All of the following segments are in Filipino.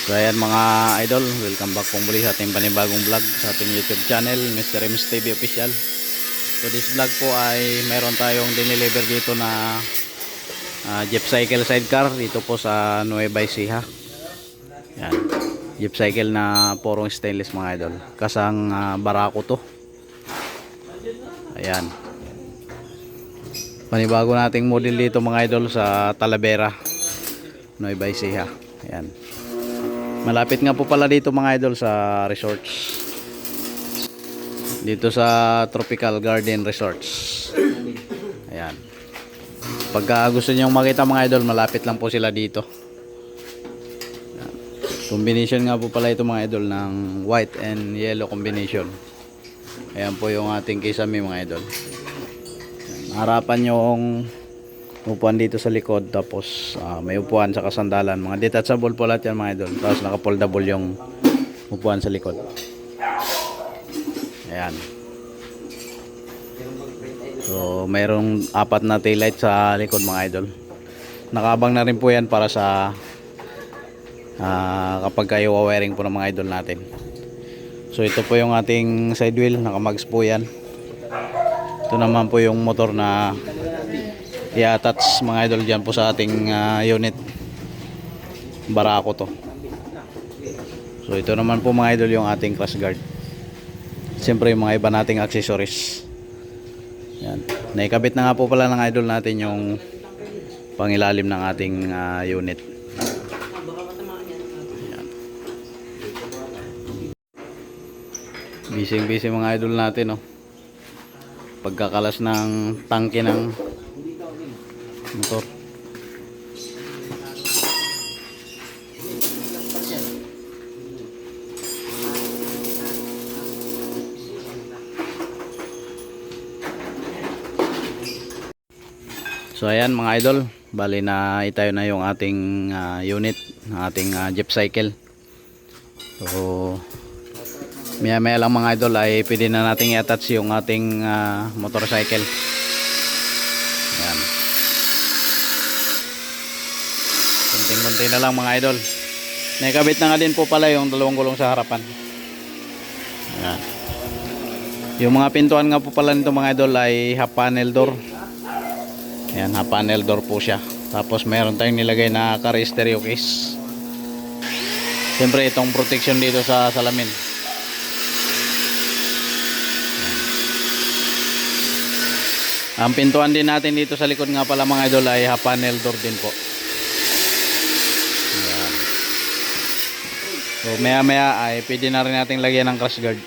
So ayan mga idol, welcome back pong muli sa ating panibagong vlog sa ating YouTube channel, Mr. Ems TV Official. So this vlog po ay meron tayong dineliver dito na Jeep Cycle sidecar dito po sa Nueva Ecija. Yan, Jeep Cycle na porong stainless mga idol. Kasang barako to. Ayan. Panibago nating model dito mga idol sa Talavera, Nueva Ecija. Ayan. Malapit nga po pala dito mga idol sa resorts. Dito sa Tropical Garden Resorts. Ayan. Pagka gusto niyo makita mga idol, malapit lang po sila dito. Ayan. Combination nga po pala ito mga idol ng white and yellow combination. Ayan po yung ating kisame mga idol. Ayan. Harapan yung upuan dito sa likod, tapos may upuan sa kasandalan, mga detachable po lahat yan mga idol, tapos naka foldable yung upuan sa likod. Ayan, so mayroong 4 na taillight sa likod mga idol. Nakabang na rin po yan para sa kapag kayo wiring po ng mga idol natin. So ito po yung ating side wheel, nakamags po yan. Ito naman po yung motor na i-attach mga idol dyan po sa ating unit. Barako to. So ito naman po mga idol yung ating crash guard. Siyempre yung mga iba nating accessories. Yan. Naikabit na nga po pala ng idol natin yung pangilalim ng ating unit. Yan. Busy mga idol natin, oh. Pagkakalas ng tangke ng motor. So ayan mga idol, bali na itayo na yung ating unit, ating Jeep Cycle. So maya lang mga idol ay pwede na nating i-attach yung ating motorcycle. Ayan. Kunting-kunti na lang mga idol. Nakikabit na nga din po pala yung dalawang gulong sa harapan. Ayan. Yung mga pintuan nga po pala nito mga idol ay half panel door. Ayan, half panel door po siya. Tapos mayroon tayong nilagay na car stereo case. Siyempre itong protection dito sa salamin. Ang pintuan din natin dito sa likod nga pala mga idol ay half panel door din po. Ayan. So maya ay pwede na rin natin lagyan ng crash guard.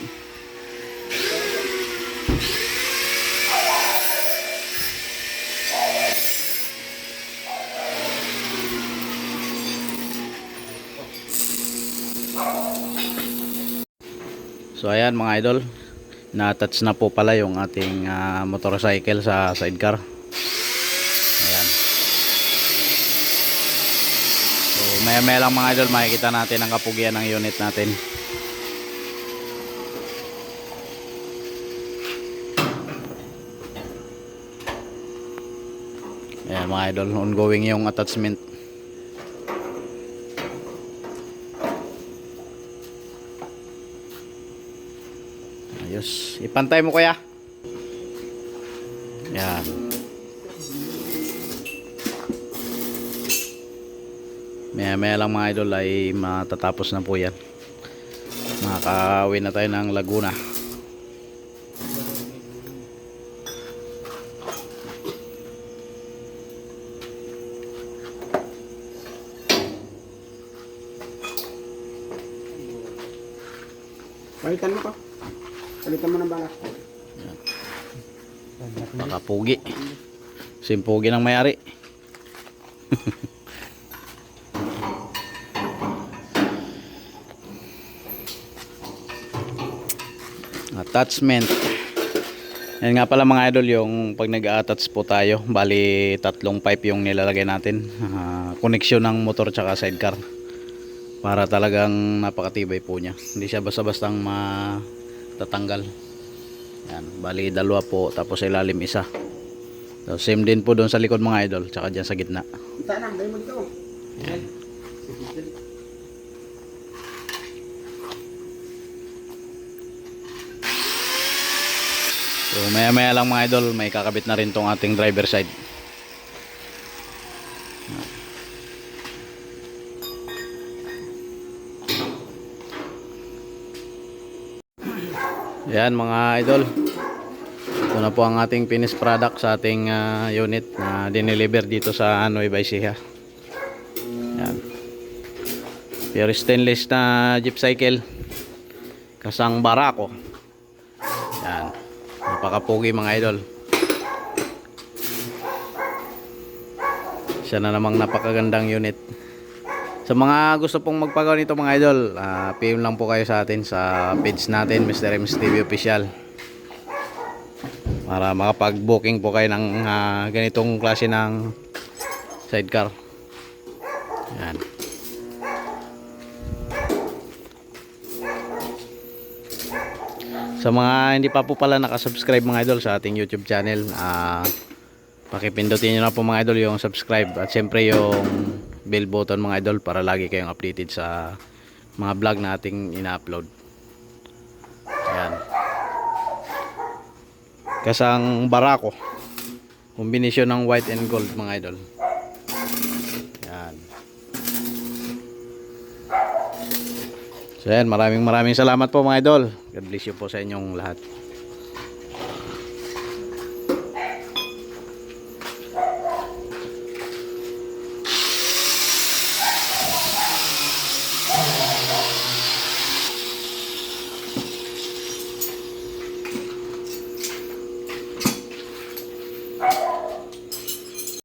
So ayan mga idol, na-attach na po pala yung ating motorcycle sa sidecar. Ayan. So maya lang mga idol, makikita natin ang kapugian ng unit natin. Ayan mga idol, ongoing yung attachment. Ayos, ipantay mo kuya. Yan. Maya lang mga idol ay matatapos na po yan. Makaka-uwi na tayo ng Laguna. Palitan mo ko. Palitan mo ng balas. Makapugi. Simpugi ng may-ari. Attachment. Yan nga pala mga idol, yung pag nag-attach po tayo, bali 3 pipe yung nilalagay natin. Koneksyon ng motor tsaka sidecar. Para talagang napakatibay po niya. Hindi siya basta-bastang matatanggal. Yan, bali 2 po, tapos sa ilalim isa. So, same din po doon sa likod mga idol, tsaka dyan sa gitna. Kita na, dahil mo dito. Yan. So maya maya lang mga idol, may kakabit na rin tong ating driver side. Yan mga idol, ito na po ang ating finished product sa ating unit na dineliver dito sa Nueva Ecija. Yan, pure stainless na jeep cycle, kasang Barako. Yan, napakapugi mga idol. Siya na namang napakagandang unit. Sa mga gusto pong magpagawa nito mga idol, PM lang po kayo sa atin sa page natin, Mr. Ems TV Official, para makapag-booking po kayo ng ganitong klase ng sidecar. Yan. Sa mga hindi pa po pala nakasubscribe mga idol sa ating YouTube channel, pakipindutin nyo na po mga idol yung subscribe at siyempre yung bell button mga idol para lagi kayong updated sa mga vlog na ating ina-upload. Ayan, kasang Barako, kombinasyon ng white and gold mga idol. Ayan. So ayan, maraming salamat po mga idol. God bless you po sa inyong lahat.